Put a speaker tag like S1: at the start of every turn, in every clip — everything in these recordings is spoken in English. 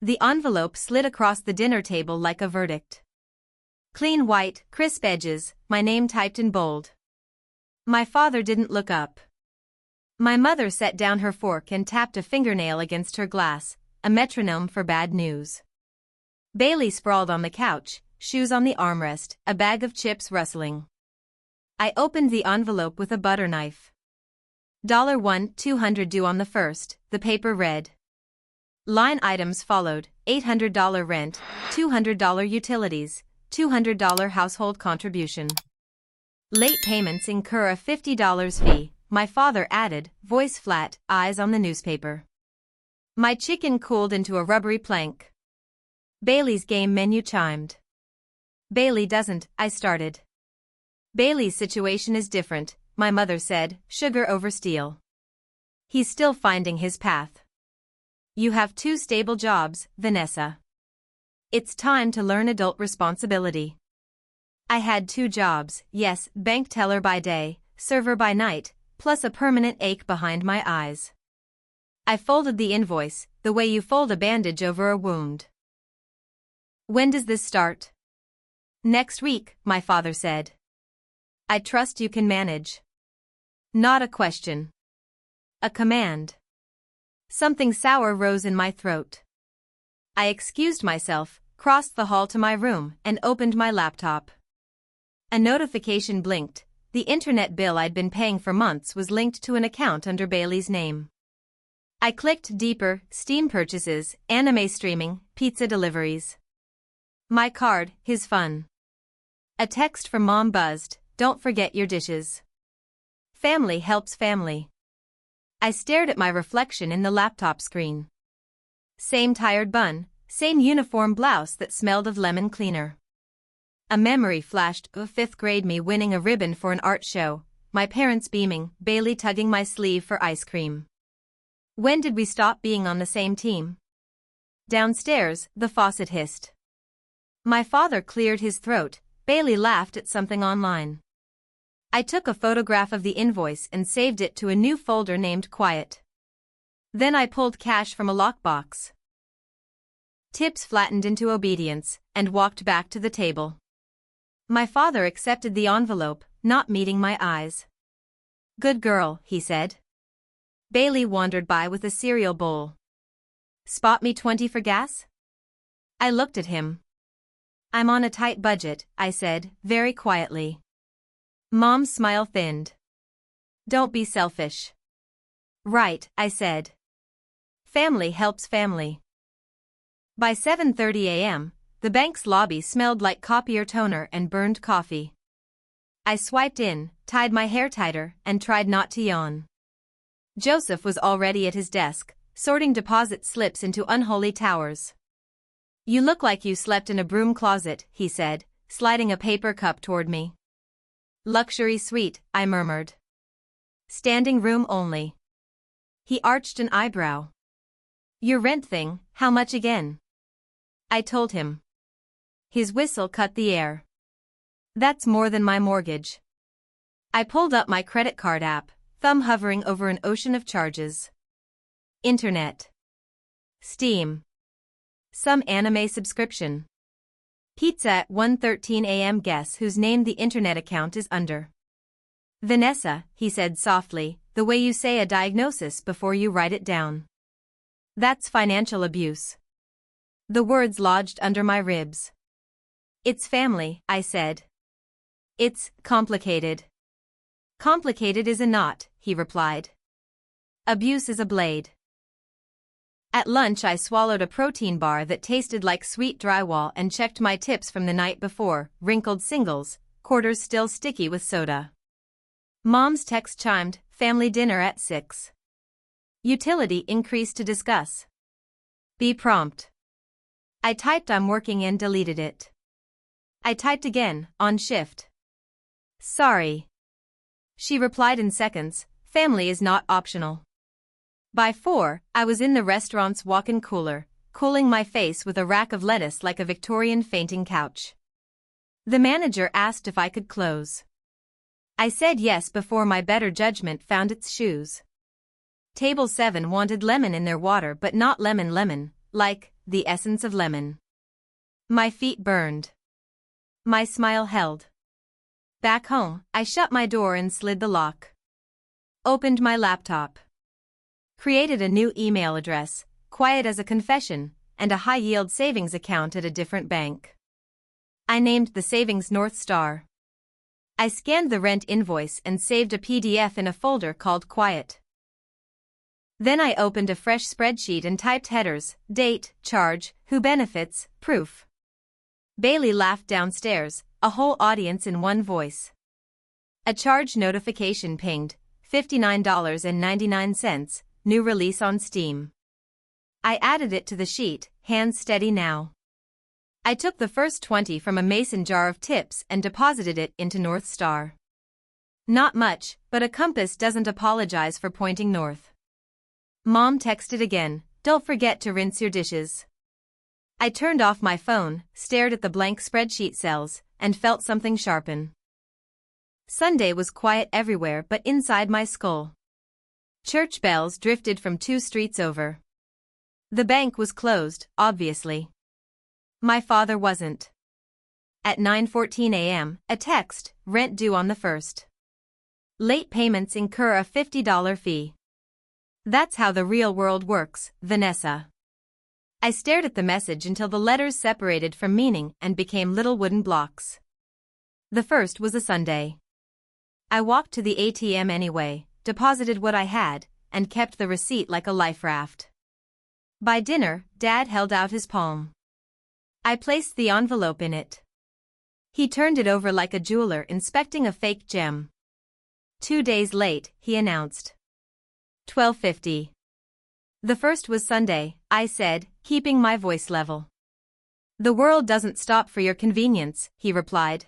S1: The envelope slid across the dinner table like a verdict. Clean white, crisp edges, my name typed in bold. My father didn't look up. My mother set down her fork and tapped a fingernail against her glass, a metronome for bad news. Bailey sprawled on the couch, shoes on the armrest, a bag of chips rustling. I opened the envelope with a butter knife. $1, $200 due on the 1st, the paper read. Line items followed: $800 rent, $200 utilities, $200 household contribution. Late payments incur a $50 fee, my father added, voice flat, eyes on the newspaper. My chicken cooled into a rubbery plank. Bailey's game menu chimed. Bailey doesn't, I started. Bailey's situation is different, my mother said, sugar over steel. He's still finding his path. You have 2 stable jobs, Vanessa. It's time to learn adult responsibility. I had 2 jobs, yes, bank teller by day, server by night, plus a permanent ache behind my eyes. I folded the invoice, the way you fold a bandage over a wound. When does this start? Next week, my father said. I trust you can manage. Not a question. A command. Something sour rose in my throat. I excused myself, crossed the hall to my room, and opened my laptop. A notification blinked. The internet bill I'd been paying for months was linked to an account under Bailey's name. I clicked deeper: Steam purchases, anime streaming, pizza deliveries. My card, his fun. A text from Mom buzzed: don't forget your dishes. Family helps family. I stared at my reflection in the laptop screen. Same tired bun, same uniform blouse that smelled of lemon cleaner. A memory flashed of 5th grade me winning a ribbon for an art show, my parents beaming, Bailey tugging my sleeve for ice cream. When did we stop being on the same team? Downstairs, the faucet hissed. My father cleared his throat. Bailey laughed at something online. I took a photograph of the invoice and saved it to a new folder named Quiet. Then I pulled cash from a lockbox. Tips flattened into obedience, and walked back to the table. My father accepted the envelope, not meeting my eyes. Good girl, he said. Bailey wandered by with a cereal bowl. Spot me 20 for gas? I looked at him. I'm on a tight budget, I said, very quietly. Mom's smile thinned. Don't be selfish. Right, I said. Family helps family. By 7:30 a.m., the bank's lobby smelled like copier toner and burned coffee. I swiped in, tied my hair tighter, and tried not to yawn. Joseph was already at his desk, sorting deposit slips into unholy towers. You look like you slept in a broom closet, he said, sliding a paper cup toward me. Luxury suite, I murmured. Standing room only. He arched an eyebrow. Your rent thing, how much again? I told him. His whistle cut the air. That's more than my mortgage. I pulled up my credit card app, thumb hovering over an ocean of charges. Internet. Steam. Some anime subscription. Pizza at 1:13 a.m. Guess whose name the internet account is under? Vanessa, he said softly, the way you say a diagnosis before you write it down. That's financial abuse. The words lodged under my ribs. It's family, I said. It's complicated. Complicated is a knot, he replied. Abuse is a blade. At lunch I swallowed a protein bar that tasted like sweet drywall and checked my tips from the night before, wrinkled singles, quarters still sticky with soda. Mom's text chimed, family dinner at 6. Utility increased to discuss. Be prompt. I typed I'm working and deleted it. I typed again, on shift. Sorry. She replied in seconds, family is not optional. By 4, I was in the restaurant's walk-in cooler, cooling my face with a rack of lettuce like a Victorian fainting couch. The manager asked if I could close. I said yes before my better judgment found its shoes. Table 7 wanted lemon in their water but not lemon, like the essence of lemon. My feet burned. My smile held. Back home, I shut my door and slid the lock. Opened my laptop. Created a new email address, quiet as a confession, and a high-yield savings account at a different bank. I named the savings North Star. I scanned the rent invoice and saved a PDF in a folder called Quiet. Then I opened a fresh spreadsheet and typed headers, date, charge, who benefits, proof. Bailey laughed downstairs, a whole audience in one voice. A charge notification pinged, $59.99, new release on Steam. I added it to the sheet, hands steady now. I took the first 20 from a mason jar of tips and deposited it into North Star. Not much, but a compass doesn't apologize for pointing north. Mom texted again, "Don't forget to rinse your dishes." I turned off my phone, stared at the blank spreadsheet cells, and felt something sharpen. Sunday was quiet everywhere but inside my skull. Church bells drifted from 2 streets over. The bank was closed, obviously. My father wasn't. At 9:14 a.m., a text, rent due on the 1st. Late payments incur a $50 fee. That's how the real world works, Vanessa. I stared at the message until the letters separated from meaning and became little wooden blocks. The 1st was a Sunday. I walked to the ATM anyway, deposited what I had, and kept the receipt like a life raft. By dinner, Dad held out his palm. I placed the envelope in it. He turned it over like a jeweler inspecting a fake gem. 2 days late, he announced. 12:50. The 1st was Sunday, I said, keeping my voice level. The world doesn't stop for your convenience, he replied.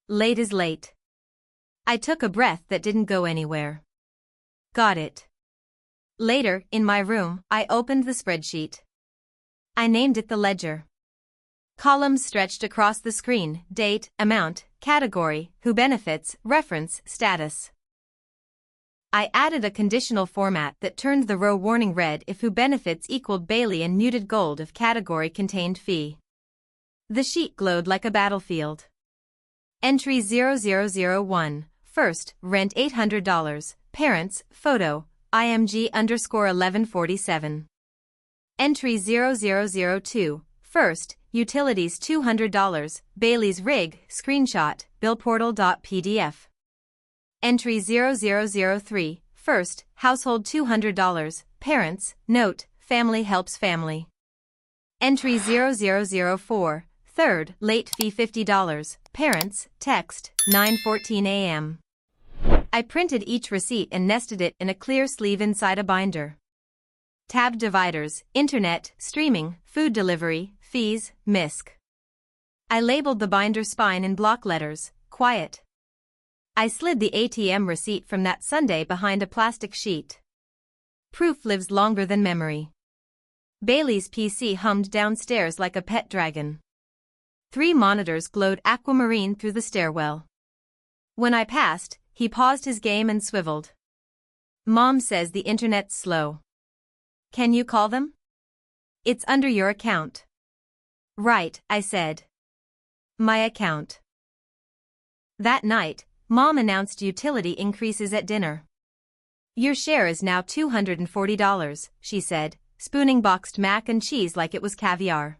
S1: Late is late. I took a breath that didn't go anywhere. Got it. Later, in my room, I opened the spreadsheet. I named it the ledger. Columns stretched across the screen, date, amount, category, who benefits, reference, status. I added a conditional format that turned the row warning red if who benefits equaled Bailey and muted gold if category contained fee. The sheet glowed like a battlefield. Entry 0001, first, rent $800, parents, photo, IMG_1147. Entry 0002, first, utilities $200, Bailey's rig, screenshot, billportal.pdf. Entry 0003, first, household $200, parents, note, family helps family. Entry 0004, third, late fee $50, parents, text, 9:14 a.m. I printed each receipt and nested it in a clear sleeve inside a binder. Tab dividers, internet, streaming, food delivery, fees, MISC. I labeled the binder spine in block letters, quiet. I slid the ATM receipt from that Sunday behind a plastic sheet. Proof lives longer than memory. Bailey's PC hummed downstairs like a pet dragon. 3 monitors glowed aquamarine through the stairwell. When I passed, he paused his game and swiveled. Mom says the internet's slow. Can you call them? It's under your account. Right, I said. My account. That night, Mom announced utility increases at dinner. Your share is now $240, she said, spooning boxed mac and cheese like it was caviar.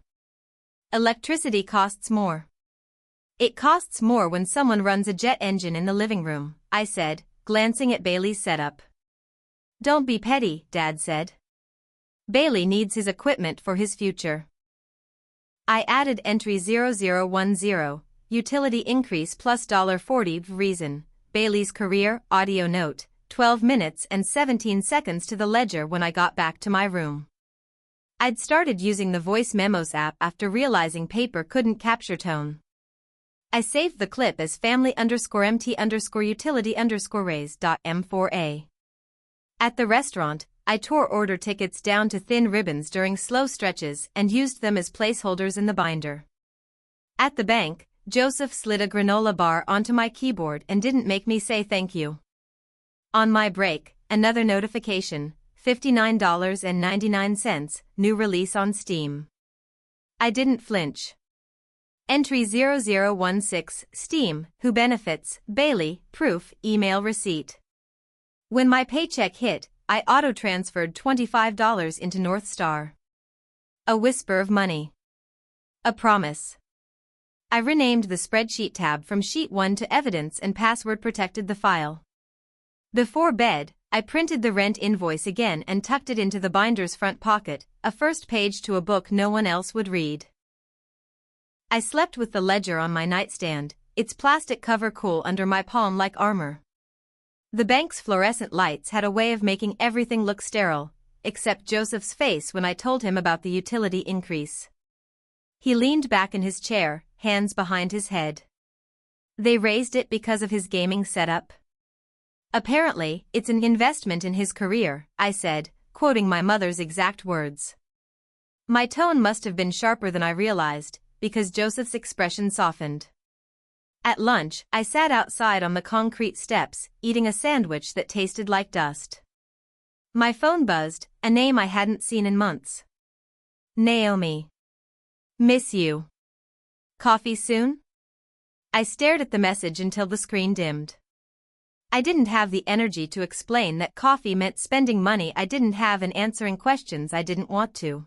S1: Electricity costs more. It costs more when someone runs a jet engine in the living room, I said, glancing at Bailey's setup. Don't be petty, Dad said. Bailey needs his equipment for his future. I added entry 0010, utility increase plus $40 reason, Bailey's career, audio note, 12 minutes and 17 seconds to the ledger when I got back to my room. I'd started using the voice memos app after realizing paper couldn't capture tone. I saved the clip as family_mt_utility_raise.m4a. At the restaurant, I tore order tickets down to thin ribbons during slow stretches and used them as placeholders in the binder. At the bank, Joseph slid a granola bar onto my keyboard and didn't make me say thank you. On my break, another notification, $59.99, new release on Steam. I didn't flinch. Entry 0016, Steam, who benefits, Bailey, proof, email receipt. When my paycheck hit, I auto-transferred $25 into North Star. A whisper of money. A promise. I renamed the spreadsheet tab from Sheet 1 to Evidence and password protected the file. Before bed, I printed the rent invoice again and tucked it into the binder's front pocket, a first page to a book no one else would read. I slept with the ledger on my nightstand, its plastic cover cool under my palm like armor. The bank's fluorescent lights had a way of making everything look sterile, except Joseph's face when I told him about the utility increase. He leaned back in his chair, hands behind his head. They raised it because of his gaming setup? Apparently, it's an investment in his career, I said, quoting my mother's exact words. My tone must have been sharper than I realized, because Joseph's expression softened. At lunch, I sat outside on the concrete steps, eating a sandwich that tasted like dust. My phone buzzed, a name I hadn't seen in months. Naomi. Miss you. Coffee soon? I stared at the message until the screen dimmed. I didn't have the energy to explain that coffee meant spending money I didn't have and answering questions I didn't want to.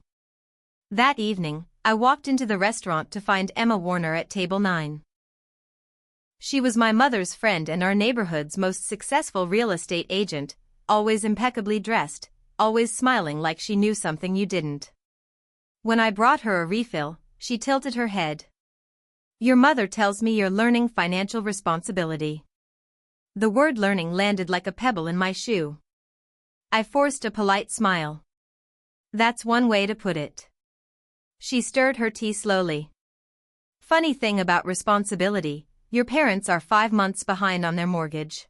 S1: That evening, I walked into the restaurant to find Emma Warner at table 9. She was my mother's friend and our neighborhood's most successful real estate agent, always impeccably dressed, always smiling like she knew something you didn't. When I brought her a refill, she tilted her head. Your mother tells me you're learning financial responsibility. The word learning landed like a pebble in my shoe. I forced a polite smile. That's one way to put it. She stirred her tea slowly. Funny thing about responsibility, your parents are 5 months behind on their mortgage.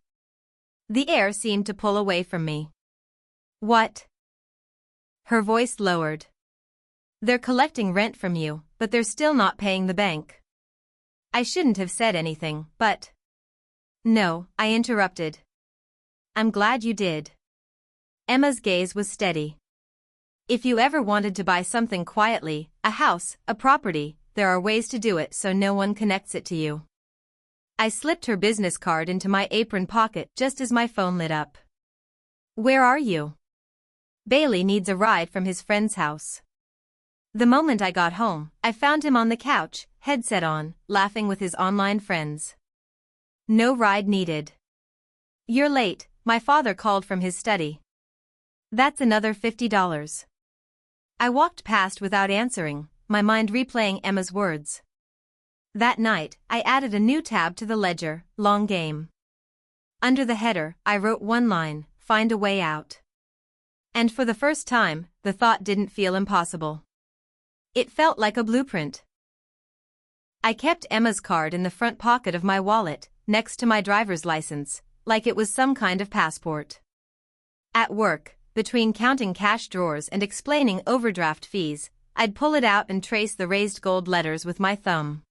S1: The air seemed to pull away from me. What? Her voice lowered. They're collecting rent from you, but they're still not paying the bank. I shouldn't have said anything, but... No, I interrupted. I'm glad you did. Emma's gaze was steady. If you ever wanted to buy something quietly, a house, a property, there are ways to do it so no one connects it to you. I slipped her business card into my apron pocket just as my phone lit up. Where are you? Bailey needs a ride from his friend's house. The moment I got home, I found him on the couch, headset on, laughing with his online friends. No ride needed. You're late, my father called from his study. That's another $50. I walked past without answering, my mind replaying Emma's words. That night, I added a new tab to the ledger, long game. Under the header, I wrote one line, find a way out. And for the first time, the thought didn't feel impossible. It felt like a blueprint. I kept Emma's card in the front pocket of my wallet, next to my driver's license, like it was some kind of passport. At work, between counting cash drawers and explaining overdraft fees, I'd pull it out and trace the raised gold letters with my thumb.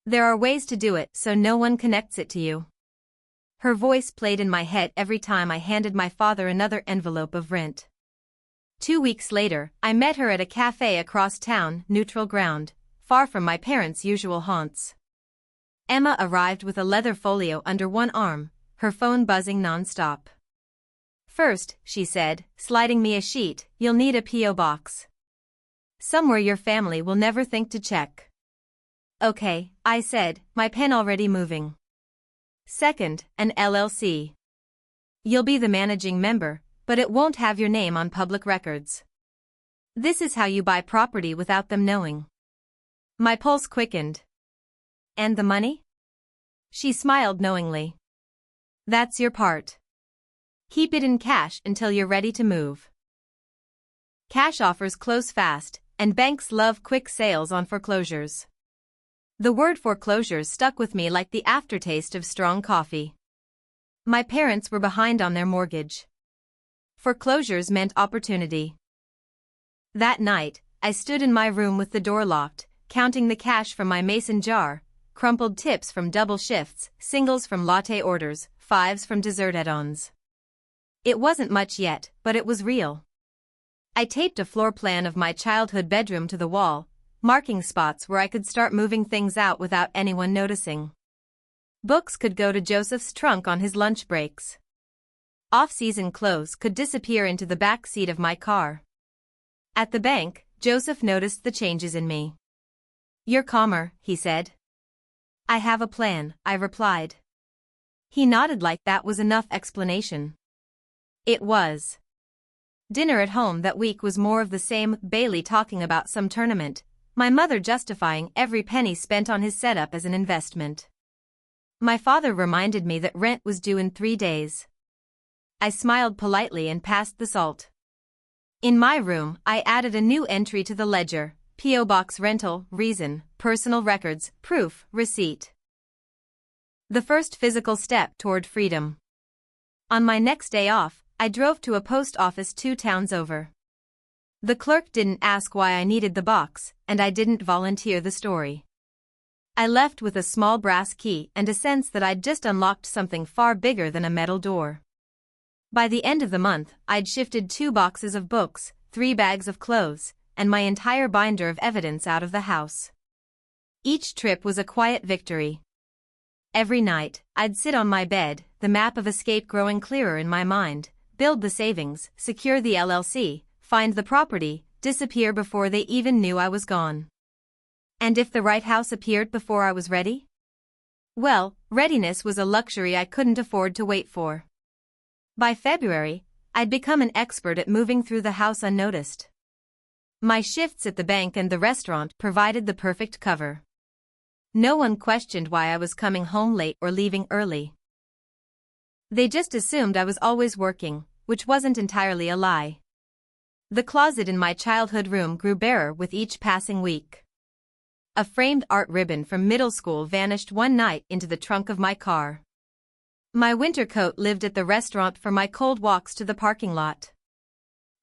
S1: There are ways to do it so no one connects it to you. Her voice played in my head every time I handed my father another envelope of rent. 2 weeks later, I met her at a cafe across town, neutral ground, far from my parents' usual haunts. Emma arrived with a leather folio under one arm, her phone buzzing non-stop. First, she said, sliding me a sheet, you'll need a P.O. box. Somewhere your family will never think to check. Okay, I said, my pen already moving. Second, an LLC. You'll be the managing member, but it won't have your name on public records. This is how you buy property without them knowing. My pulse quickened. And the money? She smiled knowingly. That's your part. Keep it in cash until you're ready to move. Cash offers close fast, and banks love quick sales on foreclosures. The word foreclosures stuck with me like the aftertaste of strong coffee. My parents were behind on their mortgage. Foreclosures meant opportunity. That night, I stood in my room with the door locked, counting the cash from my mason jar, crumpled tips from double shifts, singles from latte orders, fives from dessert add-ons. It wasn't much yet, but it was real. I taped a floor plan of my childhood bedroom to the wall, marking spots where I could start moving things out without anyone noticing. Books could go to Joseph's trunk on his lunch breaks. Off-season clothes could disappear into the back seat of my car. At the bank, Joseph noticed the changes in me. "You're calmer," he said. "I have a plan," I replied. He nodded like that was enough explanation. It was. Dinner at home that week was more of the same, Bailey talking about some tournament, my mother justifying every penny spent on his setup as an investment. My father reminded me that rent was due in 3 days. I smiled politely and passed the salt. In my room, I added a new entry to the ledger: P.O. Box rental, reason, personal records, proof, receipt. The first physical step toward freedom. On my next day off, I drove to a post office 2 towns over. The clerk didn't ask why I needed the box, and I didn't volunteer the story. I left with a small brass key and a sense that I'd just unlocked something far bigger than a metal door. By the end of the month, I'd shifted 2 boxes of books, 3 bags of clothes, and my entire binder of evidence out of the house. Each trip was a quiet victory. Every night, I'd sit on my bed, the map of escape growing clearer in my mind, build the savings, secure the LLC, find the property, disappear before they even knew I was gone. And if the right house appeared before I was ready? Well, readiness was a luxury I couldn't afford to wait for. By February, I'd become an expert at moving through the house unnoticed. My shifts at the bank and the restaurant provided the perfect cover. No one questioned why I was coming home late or leaving early. They just assumed I was always working, which wasn't entirely a lie. The closet in my childhood room grew barer with each passing week. A framed art ribbon from middle school vanished one night into the trunk of my car. My winter coat lived at the restaurant for my cold walks to the parking lot.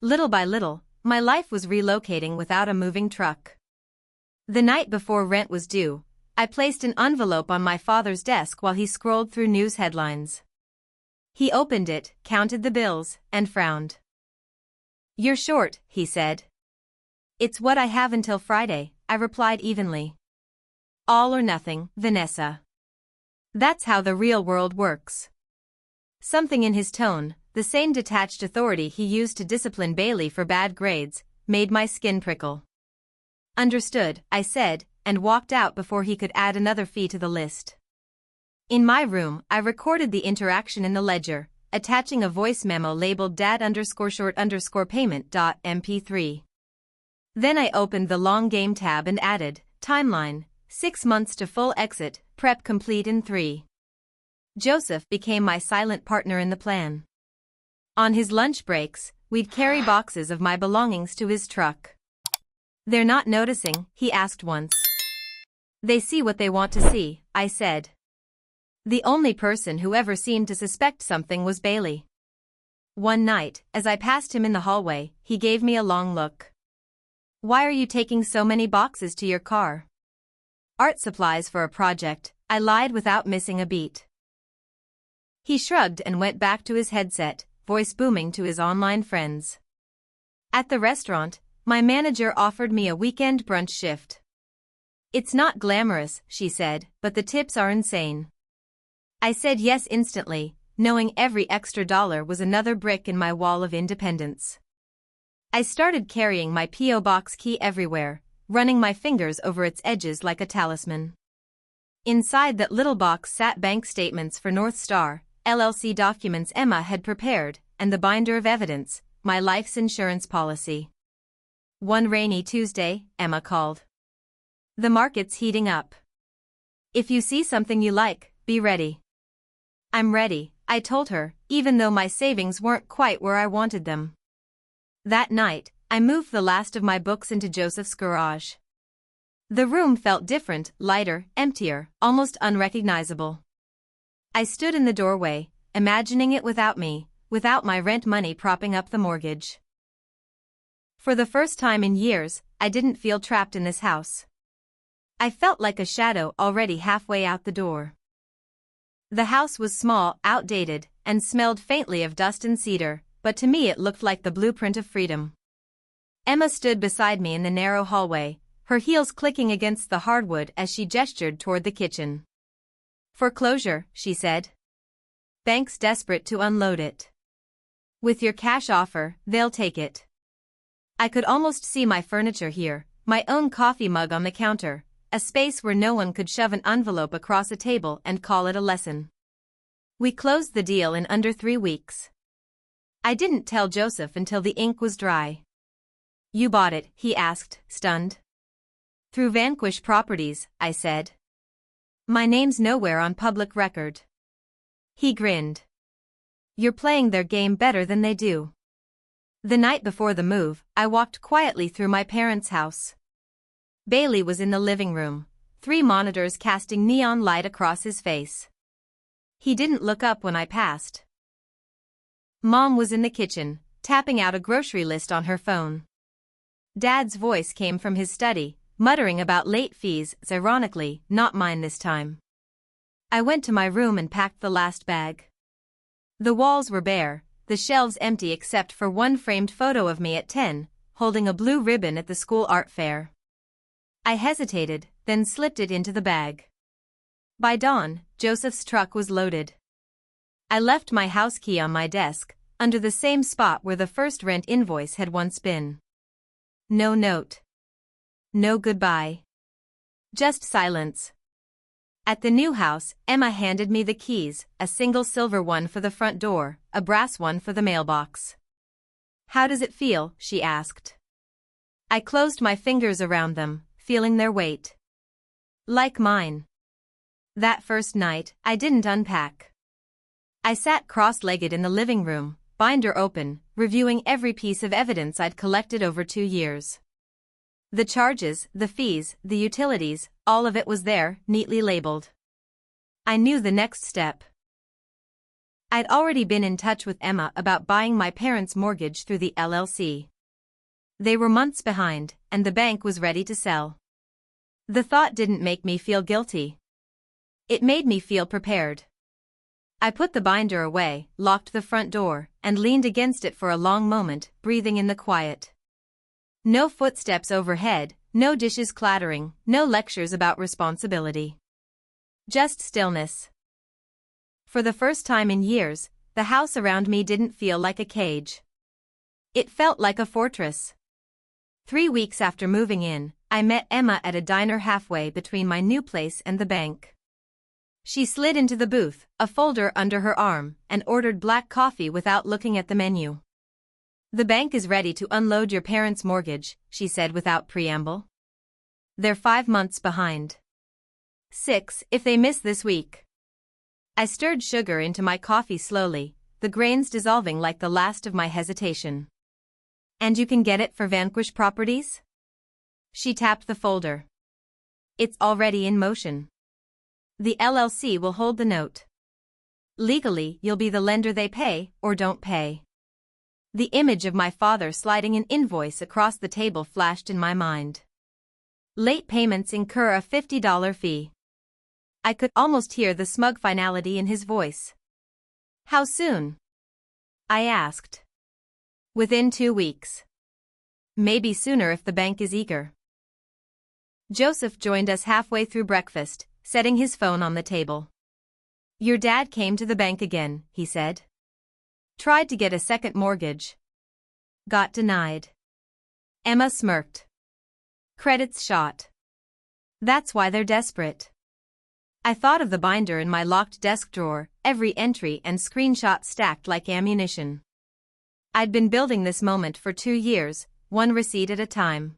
S1: Little by little, my life was relocating without a moving truck. The night before rent was due, I placed an envelope on my father's desk while he scrolled through news headlines. He opened it, counted the bills, and frowned. "You're short," he said. "It's what I have until Friday," I replied evenly. "All or nothing, Vanessa. That's how the real world works." Something in his tone, the same detached authority he used to discipline Bailey for bad grades, made my skin prickle. "Understood," I said, and walked out before he could add another fee to the list. In my room, I recorded the interaction in the ledger, attaching a voice memo labeled dad_short_payment.mp3. Then I opened the long game tab and added, timeline, 6 months to full exit, prep complete in 3. Joseph became my silent partner in the plan. On his lunch breaks, we'd carry boxes of my belongings to his truck. "They're not noticing?" he asked once. "They see what they want to see," I said. The only person who ever seemed to suspect something was Bailey. One night, as I passed him in the hallway, he gave me a long look. "Why are you taking so many boxes to your car?" "Art supplies for a project," I lied without missing a beat. He shrugged and went back to his headset, voice booming to his online friends. At the restaurant, my manager offered me a weekend brunch shift. "It's not glamorous," she said, "but the tips are insane." I said yes instantly, knowing every extra dollar was another brick in my wall of independence. I started carrying my P.O. box key everywhere, running my fingers over its edges like a talisman. Inside that little box sat bank statements for North Star, LLC documents Emma had prepared, and the binder of evidence, my life's insurance policy. One rainy Tuesday, Emma called. "The market's heating up. If you see something you like, be ready." "I'm ready," I told her, even though my savings weren't quite where I wanted them. That night, I moved the last of my books into Joseph's garage. The room felt different, lighter, emptier, almost unrecognizable. I stood in the doorway, imagining it without me, without my rent money propping up the mortgage. For the first time in years, I didn't feel trapped in this house. I felt like a shadow already halfway out the door. The house was small, outdated, and smelled faintly of dust and cedar, but to me it looked like the blueprint of freedom. Emma stood beside me in the narrow hallway, her heels clicking against the hardwood as she gestured toward the kitchen. "Foreclosure," she said. "Bank's desperate to unload it. With your cash offer, they'll take it." I could almost see my furniture here, my own coffee mug on the counter, a space where no one could shove an envelope across a table and call it a lesson. We closed the deal in under 3 weeks. I didn't tell Joseph until the ink was dry. "You bought it?" he asked, stunned. "Through Vanquish Properties," I said. "My name's nowhere on public record." He grinned. "You're playing their game better than they do." The night before the move, I walked quietly through my parents' house. Bailey was in the living room, 3 monitors casting neon light across his face. He didn't look up when I passed. Mom was in the kitchen, tapping out a grocery list on her phone. Dad's voice came from his study, muttering about late fees, ironically, not mine this time. I went to my room and packed the last bag. The walls were bare, the shelves empty except for one framed photo of me at 10, holding a blue ribbon at the school art fair. I hesitated, then slipped it into the bag. By dawn, Joseph's truck was loaded. I left my house key on my desk, under the same spot where the first rent invoice had once been. No note. No goodbye. Just silence. At the new house, Emma handed me the keys, a single silver one for the front door, a brass one for the mailbox. "How does it feel?" she asked. I closed my fingers around them, feeling their weight. Like mine. That first night, I didn't unpack. I sat cross-legged in the living room, binder open, reviewing every piece of evidence I'd collected over 2 years. The charges, the fees, the utilities, all of it was there, neatly labeled. I knew the next step. I'd already been in touch with Emma about buying my parents' mortgage through the LLC. They were months behind, and the bank was ready to sell. The thought didn't make me feel guilty. It made me feel prepared. I put the binder away, locked the front door, and leaned against it for a long moment, breathing in the quiet. No footsteps overhead, no dishes clattering, no lectures about responsibility. Just stillness. For the first time in years, the house around me didn't feel like a cage. It felt like a fortress. 3 weeks after moving in, I met Emma at a diner halfway between my new place and the bank. She slid into the booth, a folder under her arm, and ordered black coffee without looking at the menu. "The bank is ready to unload your parents' mortgage," she said without preamble. "They're 5 months behind. 6 if they miss this week." I stirred sugar into my coffee slowly, the grains dissolving like the last of my hesitation. "And you can get it for Vanquish Properties?" She tapped the folder. "It's already in motion. The LLC will hold the note. Legally, you'll be the lender they pay, or don't pay." The image of my father sliding an invoice across the table flashed in my mind. Late payments incur a $50 fee. I could almost hear the smug finality in his voice. "How soon?" I asked. "Within 2 weeks. Maybe sooner if the bank is eager." Joseph joined us halfway through breakfast, setting his phone on the table. "Your dad came to the bank again," he said. "Tried to get a second mortgage. Got denied." Emma smirked. "Credit's shot. That's why they're desperate." I thought of the binder in my locked desk drawer, every entry and screenshot stacked like ammunition. I'd been building this moment for 2 years, one receipt at a time.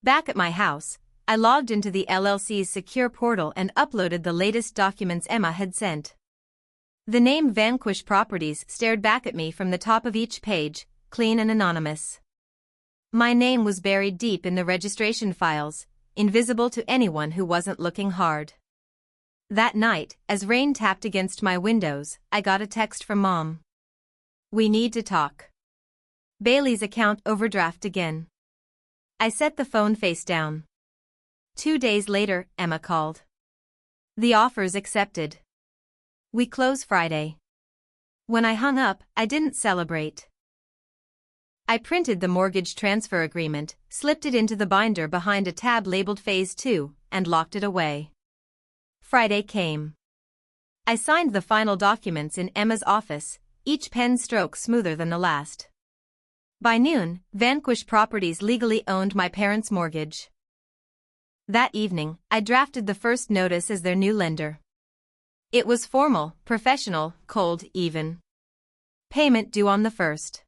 S1: Back at my house, I logged into the LLC's secure portal and uploaded the latest documents Emma had sent. The name Vanquish Properties stared back at me from the top of each page, clean and anonymous. My name was buried deep in the registration files, invisible to anyone who wasn't looking hard. That night, as rain tapped against my windows, I got a text from Mom. "We need to talk. Bailey's account overdraft again." I set the phone face down. 2 days later, Emma called. "The offer's accepted. We close Friday." When I hung up, I didn't celebrate. I printed the mortgage transfer agreement, slipped it into the binder behind a tab labeled Phase 2, and locked it away. Friday came. I signed the final documents in Emma's office, each pen stroke smoother than the last. By noon, Vanquish Properties legally owned my parents' mortgage. That evening, I drafted the first notice as their new lender. It was formal, professional, cold, even. Payment due on the 1st.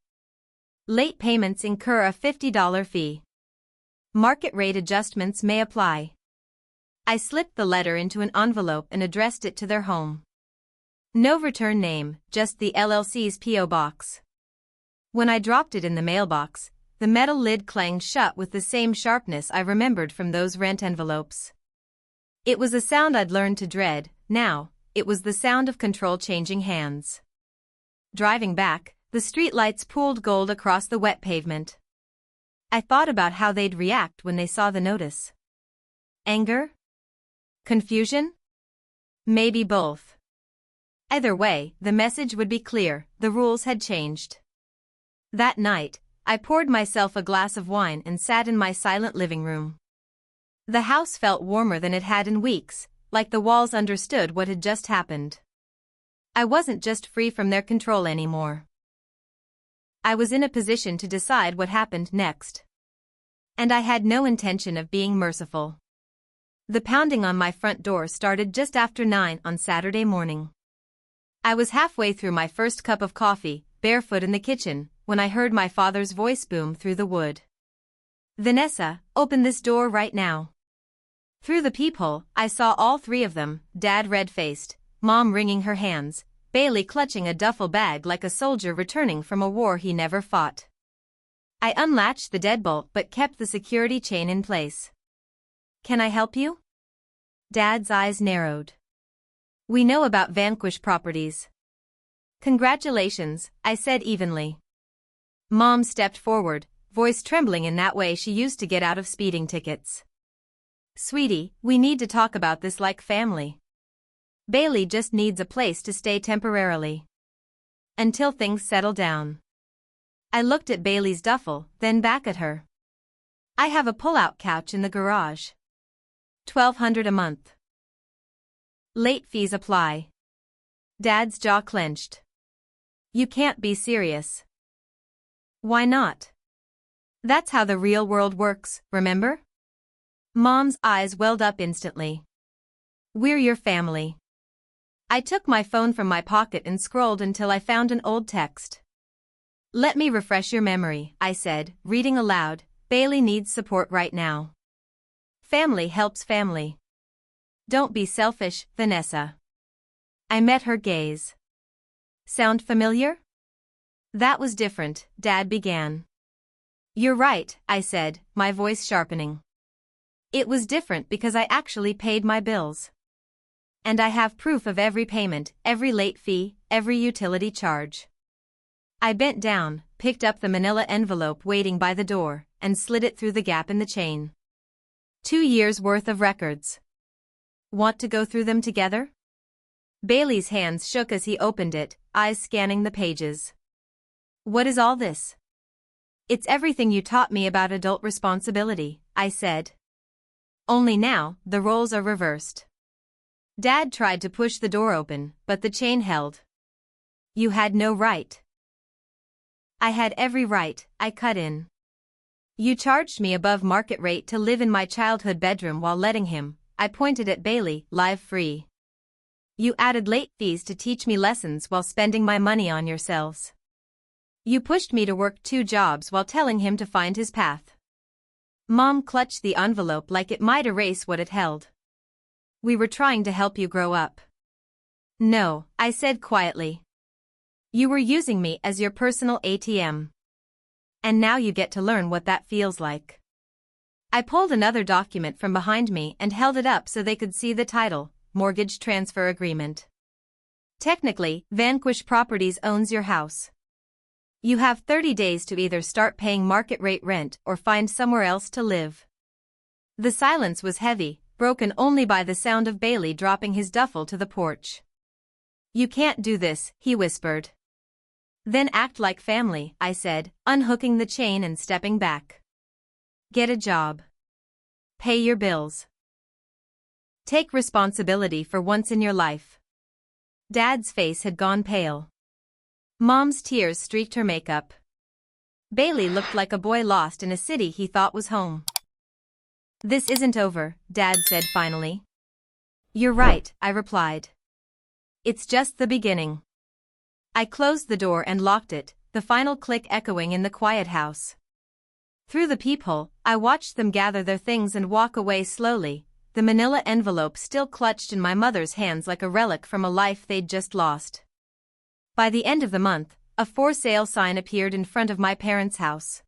S1: Late payments incur a $50 fee. Market rate adjustments may apply. I slipped the letter into an envelope and addressed it to their home. No return name, just the LLC's P.O. box. When I dropped it in the mailbox, the metal lid clanged shut with the same sharpness I remembered from those rent envelopes. It was a sound I'd learned to dread. Now, it was the sound of control changing hands. Driving back, the streetlights pooled gold across the wet pavement. I thought about how they'd react when they saw the notice. Anger? Confusion? Maybe both. Either way, the message would be clear: the rules had changed. That night, I poured myself a glass of wine and sat in my silent living room. The house felt warmer than it had in weeks, like the walls understood what had just happened. I wasn't just free from their control anymore. I was in a position to decide what happened next. And I had no intention of being merciful. The pounding on my front door started just after 9 on Saturday morning. I was halfway through my first cup of coffee, barefoot in the kitchen, when I heard my father's voice boom through the wood. "Vanessa, open this door right now." Through the peephole, I saw all three of them, Dad red-faced, Mom wringing her hands, Bailey clutching a duffel bag like a soldier returning from a war he never fought. I unlatched the deadbolt but kept the security chain in place. "Can I help you?" Dad's eyes narrowed. "We know about Vanquish Properties." "Congratulations," I said evenly. Mom stepped forward, voice trembling in that way she used to get out of speeding tickets. "Sweetie, we need to talk about this like family. Bailey just needs a place to stay temporarily. Until things settle down." I looked at Bailey's duffel, then back at her. "I have a pull-out couch in the garage. $1,200 a month. Late fees apply." Dad's jaw clenched. "You can't be serious." "Why not? That's how the real world works, remember?" Mom's eyes welled up instantly. "We're your family." I took my phone from my pocket and scrolled until I found an old text. "Let me refresh your memory," I said, reading aloud. "Bailey needs support right now. Family helps family. Don't be selfish, Vanessa." I met her gaze. "Sound familiar?" "That was different," Dad began. "You're right," I said, my voice sharpening. "It was different because I actually paid my bills. And I have proof of every payment, every late fee, every utility charge." I bent down, picked up the manila envelope waiting by the door, and slid it through the gap in the chain. 2 years' worth of records. "Want to go through them together?" Bailey's hands shook as he opened it, eyes scanning the pages. "What is all this?" "It's everything you taught me about adult responsibility," I said. "Only now, the roles are reversed." Dad tried to push the door open, but the chain held. "You had no right." "I had every right," I cut in. "You charged me above market rate to live in my childhood bedroom while letting him," I pointed at Bailey, "live free. You added late fees to teach me lessons while spending my money on yourselves. You pushed me to work 2 jobs while telling him to find his path." Mom clutched the envelope like it might erase what it held. "We were trying to help you grow up." "No," I said quietly. "You were using me as your personal ATM. And now you get to learn what that feels like." I pulled another document from behind me and held it up so they could see the title, Mortgage Transfer Agreement. "Technically, Vanquish Properties owns your house. You have 30 days to either start paying market rate rent or find somewhere else to live." The silence was heavy, broken only by the sound of Bailey dropping his duffel to the porch. "You can't do this," he whispered. Then act like family, I said, unhooking the chain and stepping back. Get a job. Pay your bills. Take responsibility for once in your life. Dad's face had gone pale. Mom's tears streaked her makeup. Bailey looked like a boy lost in a city he thought was home. This isn't over, Dad said finally. You're right, I replied. It's just the beginning. I closed the door and locked it, the final click echoing in the quiet house. Through the peephole, I watched them gather their things and walk away slowly, the manila envelope still clutched in my mother's hands like a relic from a life they'd just lost. By the end of the month, a for sale sign appeared in front of my parents' house.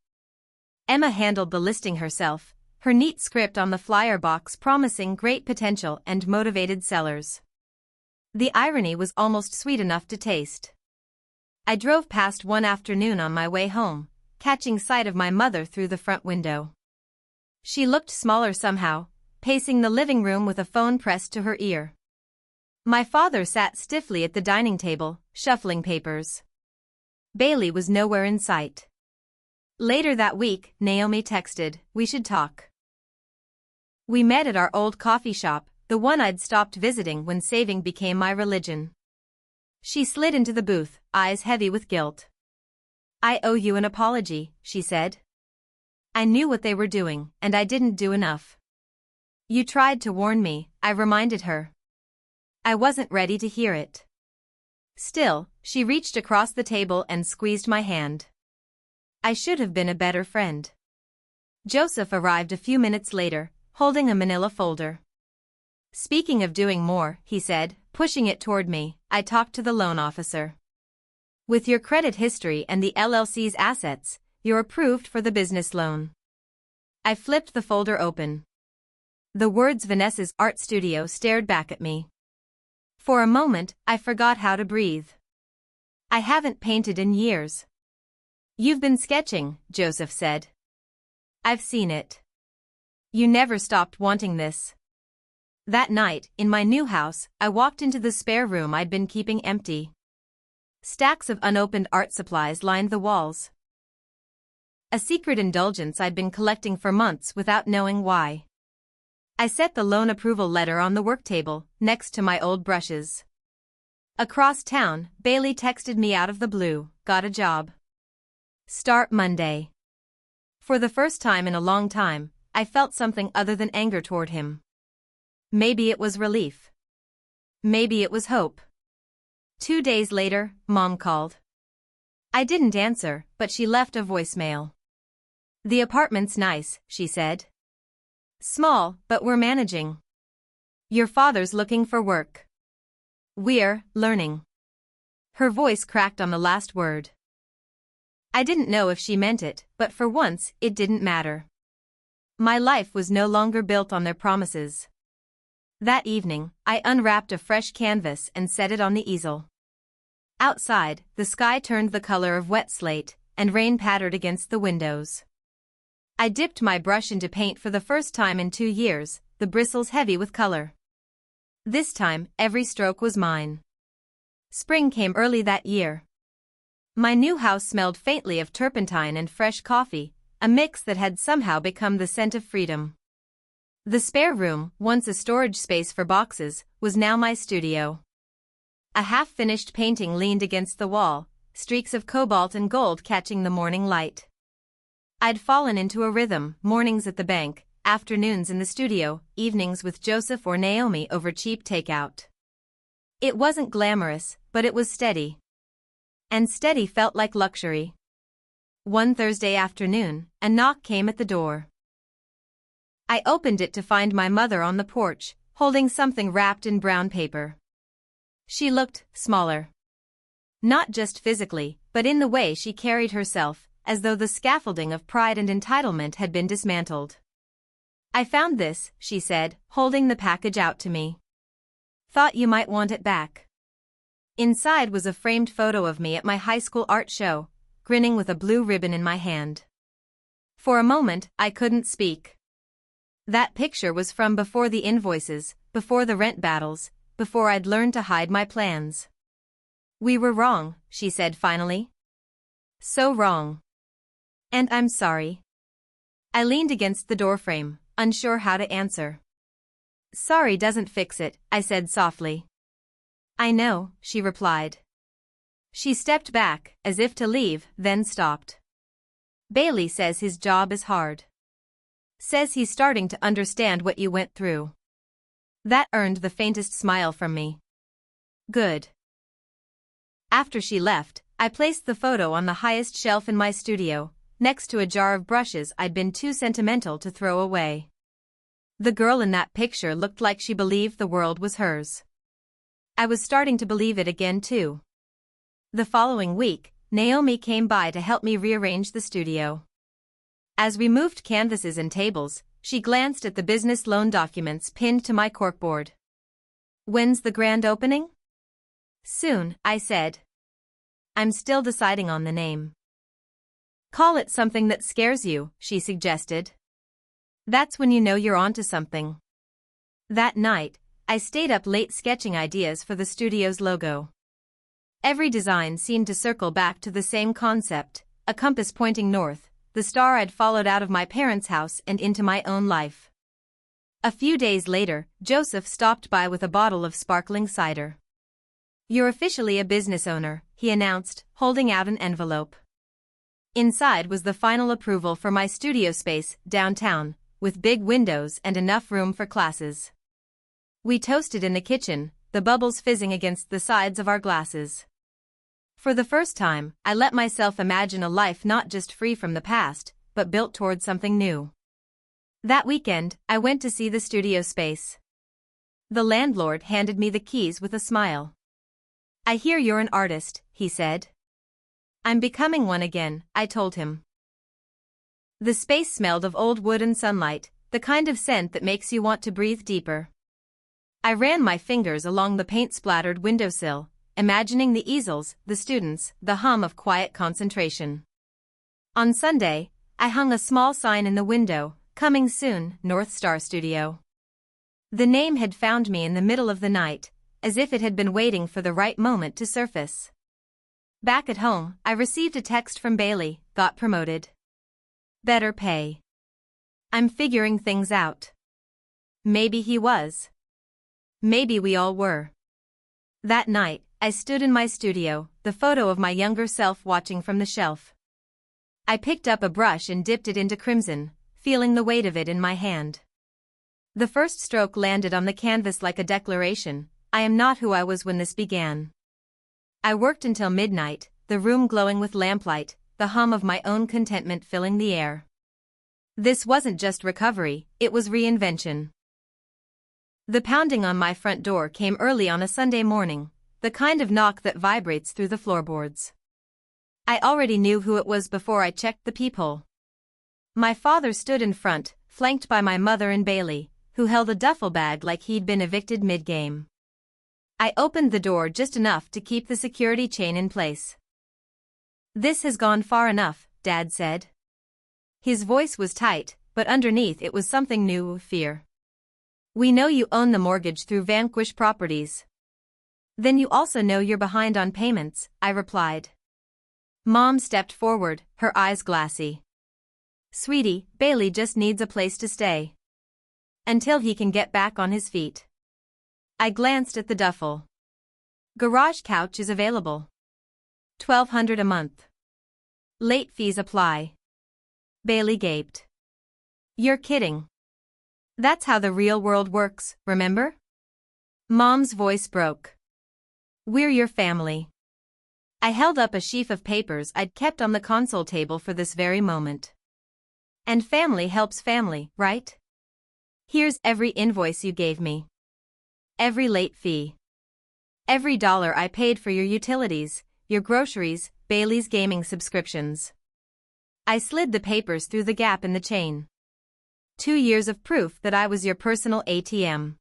S1: Emma handled the listing herself, her neat script on the flyer box promising great potential and motivated sellers. The irony was almost sweet enough to taste. I drove past one afternoon on my way home, catching sight of my mother through the front window. She looked smaller somehow, pacing the living room with a phone pressed to her ear. My father sat stiffly at the dining table, shuffling papers. Bailey was nowhere in sight. Later that week, Naomi texted, "We should talk." We met at our old coffee shop, the one I'd stopped visiting when saving became my religion. She slid into the booth, eyes heavy with guilt. "I owe you an apology," she said. "I knew what they were doing, and I didn't do enough." "You tried to warn me," I reminded her. I wasn't ready to hear it. Still, she reached across the table and squeezed my hand. I should have been a better friend. Joseph arrived a few minutes later, holding a manila folder. "Speaking of doing more," he said, pushing it toward me, "I talked to the loan officer. With your credit history and the LLC's assets, you're approved for the business loan." I flipped the folder open. The words Vanessa's art studio stared back at me. For a moment, I forgot how to breathe. "I haven't painted in years." "You've been sketching," Joseph said. "I've seen it. You never stopped wanting this." That night, in my new house, I walked into the spare room I'd been keeping empty. Stacks of unopened art supplies lined the walls. A secret indulgence I'd been collecting for months without knowing why. I set the loan approval letter on the work table, next to my old brushes. Across town, Bailey texted me out of the blue, "Got a job. Start Monday." For the first time in a long time, I felt something other than anger toward him. Maybe it was relief. Maybe it was hope. 2 days later, Mom called. I didn't answer, but she left a voicemail. "The apartment's nice," she said. "Small, but we're managing. Your father's looking for work. We're learning." Her voice cracked on the last word. I didn't know if she meant it, but for once, it didn't matter. My life was no longer built on their promises. That evening, I unwrapped a fresh canvas and set it on the easel. Outside, the sky turned the color of wet slate, and rain pattered against the windows. I dipped my brush into paint for the first time in 2 years, the bristles heavy with color. This time, every stroke was mine. Spring came early that year. My new house smelled faintly of turpentine and fresh coffee, a mix that had somehow become the scent of freedom. The spare room, once a storage space for boxes, was now my studio. A half-finished painting leaned against the wall, streaks of cobalt and gold catching the morning light. I'd fallen into a rhythm, mornings at the bank, afternoons in the studio, evenings with Joseph or Naomi over cheap takeout. It wasn't glamorous, but it was steady. And steady felt like luxury. One Thursday afternoon, a knock came at the door. I opened it to find my mother on the porch, holding something wrapped in brown paper. She looked smaller. Not just physically, but in the way she carried herself, as though the scaffolding of pride and entitlement had been dismantled. "I found this," she said, holding the package out to me. "Thought you might want it back." Inside was a framed photo of me at my high school art show, grinning with a blue ribbon in my hand. For a moment, I couldn't speak. That picture was from before the invoices, before the rent battles, before I'd learned to hide my plans. "We were wrong," she said finally. So wrong. And I'm sorry. I leaned against the doorframe, unsure how to answer. Sorry doesn't fix it, I said softly. I know, she replied. She stepped back, as if to leave, then stopped. Bailey says his job is hard. Says he's starting to understand what you went through. That earned the faintest smile from me. Good. After she left, I placed the photo on the highest shelf in my studio, next to a jar of brushes I'd been too sentimental to throw away. The girl in that picture looked like she believed the world was hers. I was starting to believe it again too. The following week, Naomi came by to help me rearrange the studio. As we moved canvases and tables, she glanced at the business loan documents pinned to my corkboard. When's the grand opening? Soon, I said. I'm still deciding on the name. Call it something that scares you, she suggested. That's when you know you're onto something. That night, I stayed up late sketching ideas for the studio's logo. Every design seemed to circle back to the same concept, a compass pointing north, the star I'd followed out of my parents' house and into my own life. A few days later, Joseph stopped by with a bottle of sparkling cider. You're officially a business owner, he announced, holding out an envelope. Inside was the final approval for my studio space, downtown, with big windows and enough room for classes. We toasted in the kitchen, the bubbles fizzing against the sides of our glasses. For the first time, I let myself imagine a life not just free from the past, but built toward something new. That weekend, I went to see the studio space. The landlord handed me the keys with a smile. I hear you're an artist, he said. I'm becoming one again, I told him. The space smelled of old wood and sunlight, the kind of scent that makes you want to breathe deeper. I ran my fingers along the paint-splattered windowsill, imagining the easels, the students, the hum of quiet concentration. On Sunday, I hung a small sign in the window, coming soon, North Star Studio. The name had found me in the middle of the night, as if it had been waiting for the right moment to surface. Back at home, I received a text from Bailey, got promoted. Better pay. I'm figuring things out. Maybe he was. Maybe we all were. That night, I stood in my studio, the photo of my younger self watching from the shelf. I picked up a brush and dipped it into crimson, feeling the weight of it in my hand. The first stroke landed on the canvas like a declaration, I am not who I was when this began. I worked until midnight, the room glowing with lamplight, the hum of my own contentment filling the air. This wasn't just recovery, it was reinvention. The pounding on my front door came early on a Sunday morning, the kind of knock that vibrates through the floorboards. I already knew who it was before I checked the peephole. My father stood in front, flanked by my mother and Bailey, who held a duffel bag like he'd been evicted mid-game. I opened the door just enough to keep the security chain in place. This has gone far enough, Dad said. His voice was tight, but underneath it was something new, fear. We know you own the mortgage through Vanquish Properties. Then you also know you're behind on payments, I replied. Mom stepped forward, her eyes glassy. Sweetie, Bailey just needs a place to stay. Until he can get back on his feet. I glanced at the duffel. Garage couch is available. $1,200 a month. Late fees apply. Bailey gaped. You're kidding. That's how the real world works, remember? Mom's voice broke. We're your family. I held up a sheaf of papers I'd kept on the console table for this very moment. And family helps family, right? Here's every invoice you gave me. Every late fee. Every dollar I paid for your utilities, your groceries, Bailey's gaming subscriptions. I slid the papers through the gap in the chain. 2 years of proof that I was your personal ATM.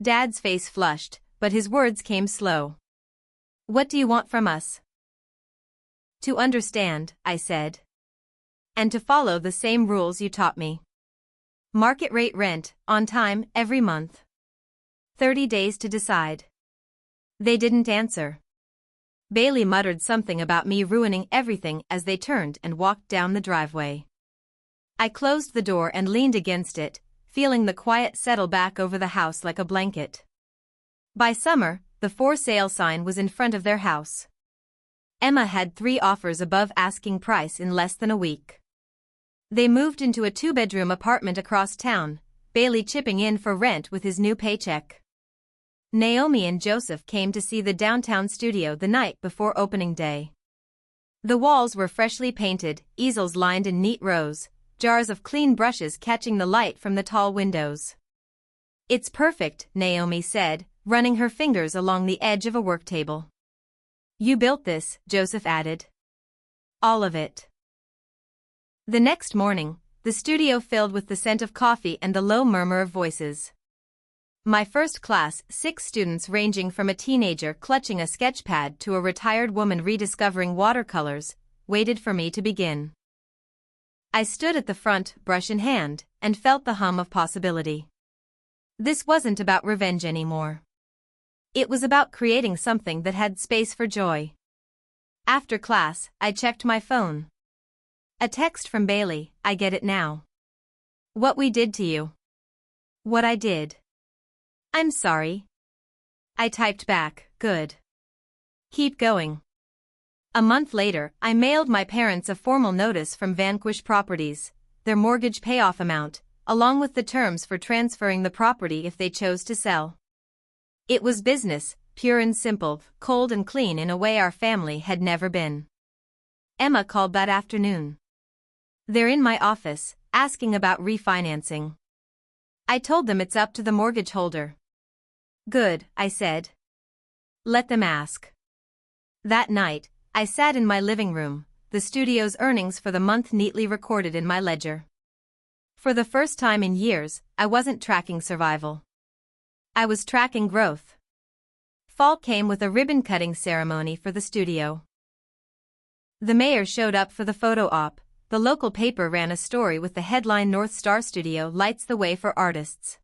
S1: Dad's face flushed, but his words came slow. What do you want from us? To understand, I said. And to follow the same rules you taught me. Market rate rent, on time, every month. 30 days to decide. They didn't answer. Bailey muttered something about me ruining everything as they turned and walked down the driveway. I closed the door and leaned against it, feeling the quiet settle back over the house like a blanket. By summer, the for sale sign was in front of their house. Emma had 3 offers above asking price in less than a week. They moved into a 2-bedroom apartment across town, Bailey chipping in for rent with his new paycheck. Naomi and Joseph came to see the downtown studio the night before opening day. The walls were freshly painted, easels lined in neat rows, jars of clean brushes catching the light from the tall windows. "It's perfect," Naomi said, running her fingers along the edge of a work table. "You built this," Joseph added. "All of it." The next morning, the studio filled with the scent of coffee and the low murmur of voices. My first class, 6 students ranging from a teenager clutching a sketchpad to a retired woman rediscovering watercolors, waited for me to begin. I stood at the front, brush in hand, and felt the hum of possibility. This wasn't about revenge anymore. It was about creating something that had space for joy. After class, I checked my phone. A text from Bailey, "I get it now. What we did to you. What I did. I'm sorry." I typed back, "Good. Keep going." A month later, I mailed my parents a formal notice from Vanquish Properties, their mortgage payoff amount, along with the terms for transferring the property if they chose to sell. It was business, pure and simple, cold and clean in a way our family had never been. Emma called that afternoon. They're in my office, asking about refinancing. I told them it's up to the mortgage holder. "Good," I said. "Let them ask." That night, I sat in my living room, the studio's earnings for the month neatly recorded in my ledger. For the first time in years, I wasn't tracking survival. I was tracking growth. Fall came with a ribbon-cutting ceremony for the studio. The mayor showed up for the photo op. The local paper ran a story with the headline "North Star Studio Lights the Way for Artists."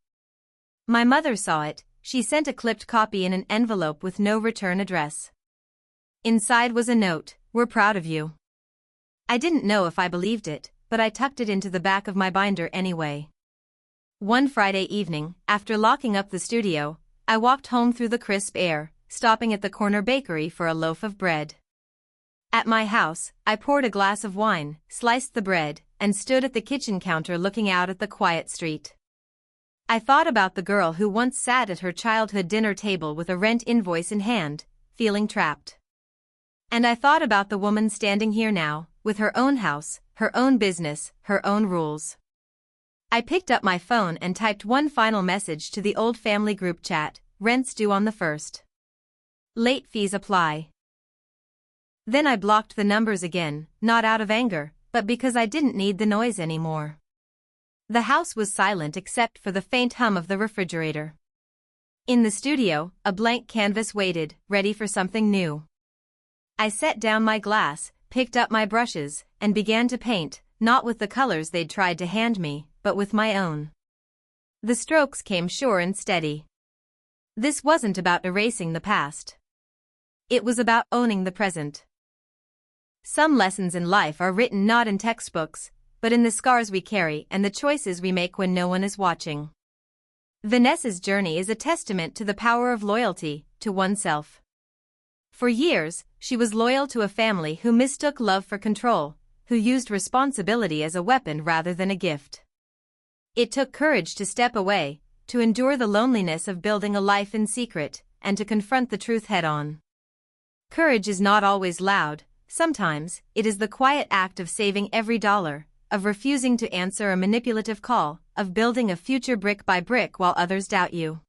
S1: My mother saw it. She sent a clipped copy in an envelope with no return address. Inside was a note, "We're proud of you." I didn't know if I believed it, but I tucked it into the back of my binder anyway. One Friday evening, after locking up the studio, I walked home through the crisp air, stopping at the corner bakery for a loaf of bread. At my house, I poured a glass of wine, sliced the bread, and stood at the kitchen counter looking out at the quiet street. I thought about the girl who once sat at her childhood dinner table with a rent invoice in hand, feeling trapped. And I thought about the woman standing here now, with her own house, her own business, her own rules. I picked up my phone and typed one final message to the old family group chat, "Rent's due on the 1st. Late fees apply." Then I blocked the numbers again, not out of anger, but because I didn't need the noise anymore. The house was silent except for the faint hum of the refrigerator. In the studio, a blank canvas waited, ready for something new. I set down my glass, picked up my brushes, and began to paint, not with the colors they'd tried to hand me, but with my own. The strokes came sure and steady. This wasn't about erasing the past. It was about owning the present. Some lessons in life are written not in textbooks, but in the scars we carry and the choices we make when no one is watching. Vanessa's journey is a testament to the power of loyalty to oneself. For years, she was loyal to a family who mistook love for control, who used responsibility as a weapon rather than a gift. It took courage to step away, to endure the loneliness of building a life in secret, and to confront the truth head-on. Courage is not always loud. Sometimes, it is the quiet act of saving every dollar, of refusing to answer a manipulative call, of building a future brick by brick while others doubt you.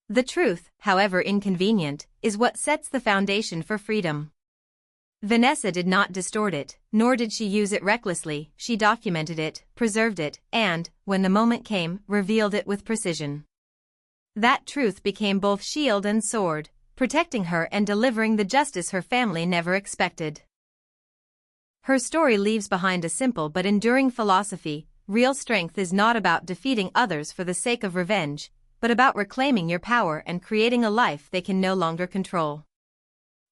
S1: The truth, however inconvenient, is what sets the foundation for freedom. Vanessa did not distort it, nor did she use it recklessly. She documented it, preserved it, and, when the moment came, revealed it with precision. That truth became both shield and sword, protecting her and delivering the justice her family never expected. Her story leaves behind a simple but enduring philosophy: real strength is not about defeating others for the sake of revenge, but about reclaiming your power and creating a life they can no longer control.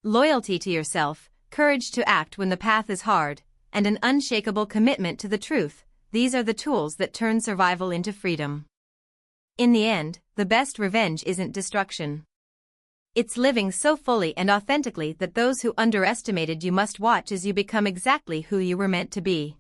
S1: Loyalty to yourself, courage to act when the path is hard, and an unshakable commitment to the truth, these are the tools that turn survival into freedom. In the end, the best revenge isn't destruction. It's living so fully and authentically that those who underestimated you must watch as you become exactly who you were meant to be.